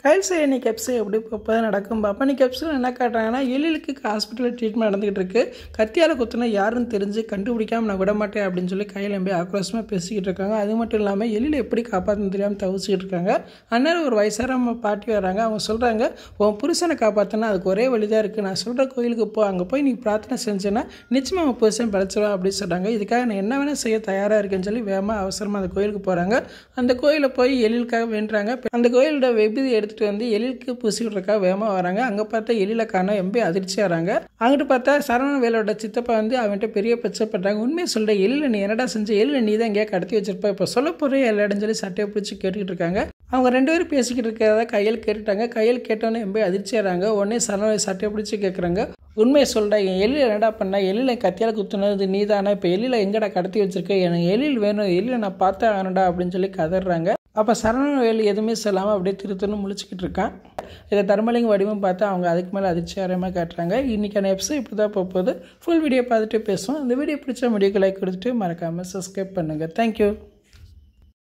கையில் செய்ய இன்னைக்கு எப்சி எப்படி இப்போ நடக்கும் பார்ப்போம். இன்னைக்கு எப்சில் என்ன காட்டுறாங்கன்னா, எழிலுக்கு ஹாஸ்பிட்டலில் ட்ரீட்மெண்ட் நடந்துகிட்டு இருக்கு. கத்தியால் குத்துனா யாருன்னு தெரிஞ்சு கண்டுபிடிக்காமல் நான் விட மாட்டேன் அப்படின்னு சொல்லி கையில் நம்பி ஆக்ரோஷமாக பேசிக்கிட்டு இருக்காங்க. அது மட்டும் இல்லாமல் எழில் எப்படி காப்பாற்றணும் தெரியாமல் தவிச்சிக்கிட்டு இருக்காங்க. அந்நேரம் ஒரு வயசான பாட்டி வராங்க. அவங்க சொல்கிறாங்க, உன் புருஷனை காப்பாற்றினா அதுக்கு ஒரே வழி தான் இருக்குது. நான் சொல்கிற கோயிலுக்கு போ, அங்கே போய் நீ பிரார்த்தனை செஞ்சேன்னா நிச்சயமாக உன் புருஷன் படைச்சிடுவா அப்படின்னு சொல்கிறாங்க. இதுக்காக நான் என்ன வேணால் செய்ய தயாராக இருக்கேன்னு சொல்லி வேகமாக அவசரமாக அந்த கோயிலுக்கு போகிறாங்க. அந்த கோயிலில் போய் எழிலுக்காக வேண்டுறாங்க. அந்த கோயிலோட வெகுதி எடுத்துகிட்டு வந்து எழிலுக்கு பூசி விட்றக்காக வேகமாக வராங்க. அங்கே பார்த்தா எழில காணோம். எம்பி அதிர்ச்சி ஆகிறாங்க. அங்கிட்டு பார்த்தா சரவணவேலோட சித்தப்பா வந்து அவன்கிட்ட பெரிய பிரச்சனை பண்ணுறாங்க. உண்மையை சொல்கிற எழில நீ என்னடா செஞ்ச, எழில நீ தான் எங்கேயா கடத்தி வச்சிருப்பா, இப்போ சொல்ல போகிறே எல்லாடும் சொல்லி சட்டையை பிடிச்சி கேட்டுக்கிட்டு இருக்காங்க. அவங்க ரெண்டு பேரும் பேசிக்கிட்டு இருக்கிறத கையில் கேட்டுட்டாங்க. கையில் கேட்டோன்னே எம்பி அதிர்ச்சி ஆகிறாங்க. உடனே சரவணவேல் சட்டையை பிடிச்சி கேட்குறாங்க, உண்மையை சொல்கிறேன், என் எழில் என்னடா பண்ண, எழில கத்தியால் குத்துனது நீ தானே, இப்போ எழில எங்கடா கடத்தி வச்சிருக்க, எனக்கு எழில் வேணும், எழில நான் பார்த்தே ஆகணும்டா அப்படின்னு சொல்லி கதறாங்க. அப்போ சரவணவேல் எதுவுமே சொல்லாமல் அப்படியே திருத்தணும் முழிச்சிக்கிட்டு இருக்கான். இதை தர்மலிங்க வடிவம் பார்த்து அவங்க அதுக்கு மேலே அதிர்ச்சியாரமாக காட்டுறாங்க. இன்றைக்கான எபிசோட் இப்படி தான் போகுது. ஃபுல் வீடியோ பார்த்துட்டு பேசுவோம். அந்த வீடியோ பிடிச்ச வீடியோக்கு லைக் கொடுத்துட்டு மறக்காமல் சப்ஸ்கிரைப் பண்ணுங்கள். தேங்க்யூ.